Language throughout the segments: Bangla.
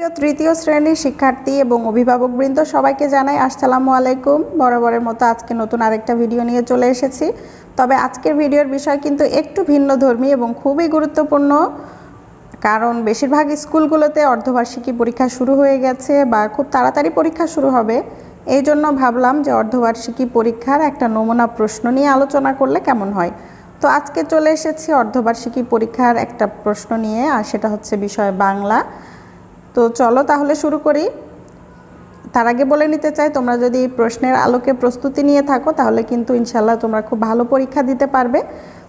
প্রিয় তৃতীয় শ্রেণীর শিক্ষার্থী এবং অভিভাবকবৃন্দ সবাইকে জানাই আসসালামু আলাইকুম। বরাবরের মতো আজকে নতুন আরেকটা ভিডিও নিয়ে চলে এসেছি। তবে আজকের ভিডিওর বিষয় কিন্তু একটু ভিন্নধর্মী এবং খুবই গুরুত্বপূর্ণ, কারণ বেশিরভাগ স্কুলগুলোতে অর্ধবার্ষিকী পরীক্ষা শুরু হয়ে গেছে বা খুব তাড়াতাড়ি পরীক্ষা শুরু হবে। এই জন্য ভাবলাম যে অর্ধবার্ষিকী পরীক্ষার একটা নমুনা প্রশ্ন নিয়ে আলোচনা করলে কেমন হয়। তো আজকে চলে এসেছি অর্ধবার্ষিকী পরীক্ষার একটা প্রশ্ন নিয়ে, আর সেটা হচ্ছে বিষয় বাংলা। তো চলো তাহলে শুরু করি। তার আগে বলে নিতে চাই, তোমরা যদি এই প্রশ্নের আলোকে প্রস্তুতি নিয়ে থাকো তাহলে কিন্তু ইনশাল্লাহ তোমরা খুব ভালো পরীক্ষা দিতে পারবে।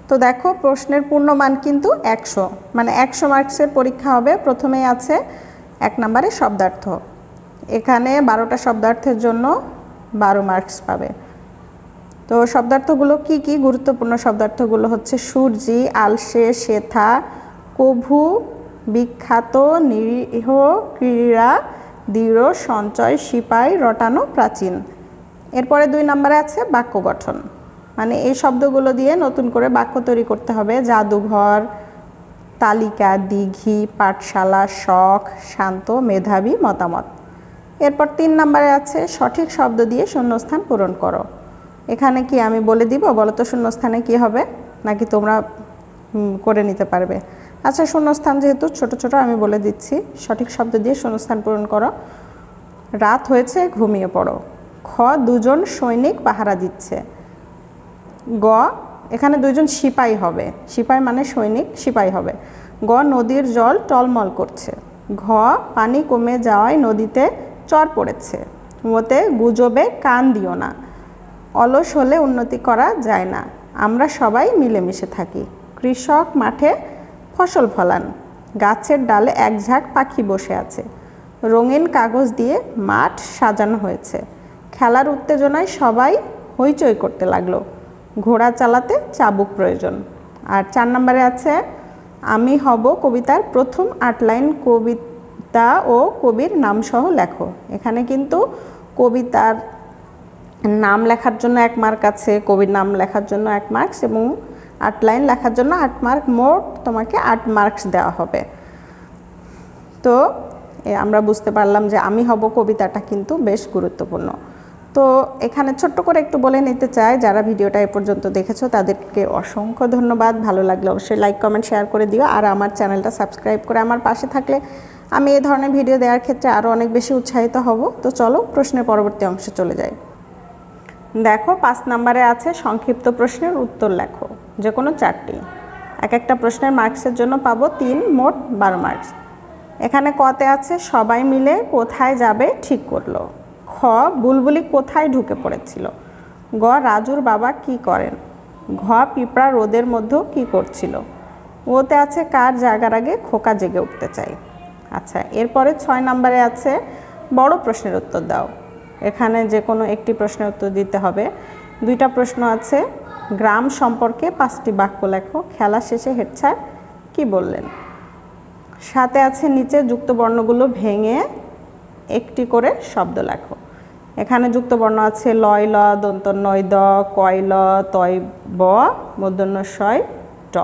তো দেখো, প্রশ্নের পূর্ণমান কিন্তু 100, মানে 100 মার্কসের পরীক্ষা হবে। প্রথমেই আছে 1 নম্বরে শব্দার্থ। এখানে 12টা শব্দার্থের জন্য 12 মার্কস পাবে। তো শব্দার্থগুলো কি কি? গুরুত্বপূর্ণ শব্দার্থগুলো হচ্ছে সূর্যি, আলসে, শেথা, কভু, বিখ্যাত, নিরীহ, ক্রীড়া, দৃঢ়, সঞ্চয়, সিপাই, রটানো, প্রাচীন। এরপরে 2 নম্বরে আছে বাক্য গঠন, মানে এই শব্দগুলো দিয়ে নতুন করে বাক্য তৈরি করতে হবে। জাদুঘর, তালিকা, দিঘি, পাঠশালা, শখ, শান্ত, মেধাবী, মতামত। এরপর 3 নম্বরে আছে সঠিক শব্দ দিয়ে শূন্যস্থান পূরণ করো। এখানে কি আমি বলে দিব? বলো তো শূন্যস্থানে কি হবে, নাকি তোমরা করে নিতে পারবে? আচ্ছা, শূন্যস্থান যেহেতু ছোট ছোট, আমি বলে দিচ্ছি। সঠিক শব্দ দিয়ে শূন্যস্থান পূরণ করো। রাত হয়েছে, ঘুমিয়ে পড়ো। খ, 2জন সৈনিক পাহারা দিচ্ছে। গ, এখানে 2জন সিপাই হবে, সিপাই মানে সৈনিক, সিপাই হবে। গ, নদীর জল টলমল করছে। ঘ, পানি কমে যাওয়ায় নদীতে চর পড়েছে। মতে, গুজবে কান দিও না। অলস হলে উন্নতি করা যায় না। আমরা সবাই মিলেমিশে থাকি। কৃষক মাঠে ফসল ফলান। গাছের ডালে এক ঝাঁক পাখি বসে আছে। রঙিন কাগজ দিয়ে মাঠ সাজানো হয়েছে। খেলার উত্তেজনায় সবাই হইচই করতে লাগলো। ঘোড়া চালাতে চাবুক প্রয়োজন। আর 4 নম্বরে আছে আমি হব কবিতার প্রথম 8 লাইন কবিতা ও কবির নামসহ লেখো। এখানে কিন্তু কবিতার নাম লেখার জন্য 1 মার্ক আছে, কবির নাম লেখার জন্য 1 মার্কস এবং 8 লাইন লেখার জন্য 8 মার্ক, মোট তোমাকে 8 মার্কস দেওয়া হবে। তো আমরা বুঝতে পারলাম যে আমি হব কবিতাটা কিন্তু বেশ গুরুত্বপূর্ণ। তো এখানে ছোট্ট করে একটু বলে নিতে চাই, যারা ভিডিওটা এ পর্যন্ত দেখেছো তাদেরকে অসংখ্য ধন্যবাদ। ভালো লাগলে অবশ্যই লাইক, কমেন্ট, শেয়ার করে দিও। আর আমার চ্যানেলটা সাবস্ক্রাইব করে আমার পাশে থাকলে আমি এই ধরনের ভিডিও দেওয়ার ক্ষেত্রে আরও অনেক বেশি উৎসাহিত হব। তো চলো প্রশ্নের পরবর্তী অংশে চলে যাই। দেখো, 5 নম্বরে আছে সংক্ষিপ্ত প্রশ্নের উত্তর লেখো, যে কোনো 4টি। এক একটা প্রশ্নের মার্কসের জন্য পাবো 3, মোট 12 মার্কস। এখানে কতে আছে সবাই মিলে কোথায় যাবে ঠিক করলো। খ, বুলবুলি কোথায় ঢুকে পড়েছিল। গ, রাজুর বাবা কি করেন। ঘ, পিঁপড়া রোদের মধ্যে কি করছিল। ওতে আছে কার জাগার আগে খোকা জেগে উঠতে চাই। আচ্ছা, এরপরে 6 নম্বরে আছে বড় প্রশ্নের উত্তর দাও। এখানে যে কোনো একটি প্রশ্নের উত্তর দিতে হবে। 2টা প্রশ্ন আছে। গ্রাম সম্পর্কে 5টি বাক্য লেখো। খেলা শেষে হেড স্যার কি বললেন। সাথে আছে নিচে যুক্ত বর্ণগুলো ভেঙে একটি করে শব্দ লেখো। এখানে যুক্ত বর্ণ আছে লয় ল, দন্ত নয় দ, কয় ল, তয় ব, মূর্ধন্য শয় ট।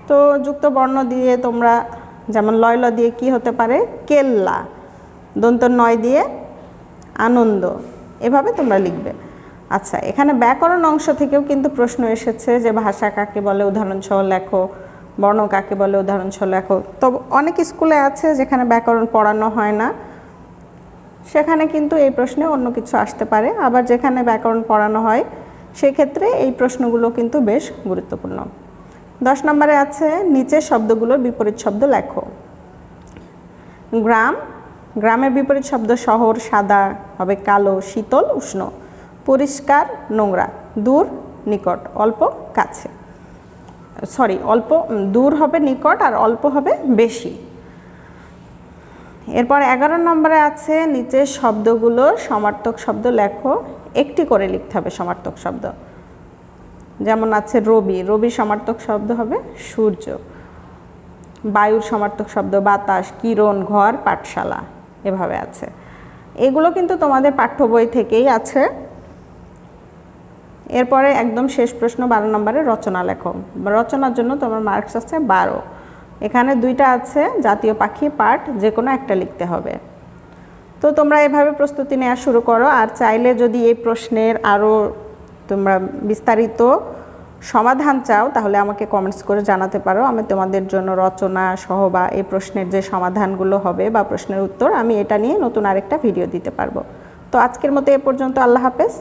তো যুক্ত বর্ণ দিয়ে তোমরা যেমন লয় ল দিয়ে কি হতে পারে, কেল্লা। দন্ত নয় দিয়ে আনন্দ, এভাবে তোমরা লিখবে। আচ্ছা, এখানে ব্যাকরণ অংশ থেকেও কিন্তু প্রশ্ন এসেছে যে ভাষা কাকে বলে উদাহরণসহ লেখো, বর্ণ কাকে বলে উদাহরণসহ লেখো। তো অনেক স্কুলে আছে যেখানে ব্যাকরণ পড়ানো হয় না, সেখানে কিন্তু এই প্রশ্নে অন্য কিছু আসতে পারে। আবার যেখানে ব্যাকরণ পড়ানো হয় সেক্ষেত্রে এই প্রশ্নগুলো কিন্তু বেশ গুরুত্বপূর্ণ। 10 নম্বরে আছে নিচের শব্দগুলোর বিপরীত শব্দ লেখো। গ্রাম, গ্রামের বিপরীত শব্দ শহর, সাদা হবে কালো, শীতল উষ্ণ, পরিষ্কার নোংরা, দূর নিকট, অল্প কাছে। অল্প, দূর হবে নিকট আর অল্প হবে বেশি। এরপর 11 নম্বরে আছে নিচের শব্দগুলোর সমার্থক শব্দ লেখো। একটি করে লিখতে হবে সমার্থক শব্দ। যেমন আছে রবি, রবির সমার্থক শব্দ হবে সূর্য। বায়ুর সমার্থক শব্দ বাতাস, কিরণ, ঘর, পাঠশালা, এভাবে আছে। এগুলো কিন্তু তোমাদের পাঠ্য বই থেকেই আছে। এরপরে একদম শেষ প্রশ্ন 12 নম্বরে রচনা লেখো। রচনার জন্য তোমার মার্কস আছে 12। এখানে দুইটা আছে, জাতীয় পাখি পার্ট যে কোনো একটা লিখতে হবে। তো তোমরা এভাবে প্রস্তুতি নেওয়া শুরু করো। আর চাইলে যদি এই প্রশ্নের আরও তোমরা বিস্তারিত সমাধান চাও তাহলে আমাকে কমেন্টস করে জানাতে পারো। আমি তোমাদের জন্য রচনা সহ বা এই প্রশ্নের যে সমাধানগুলো হবে বা প্রশ্নের উত্তর, আমি এটা নিয়ে নতুন আরেকটা ভিডিও দিতে পারবো। তো আজকের মতো এ পর্যন্ত। আল্লাহ হাফেজ।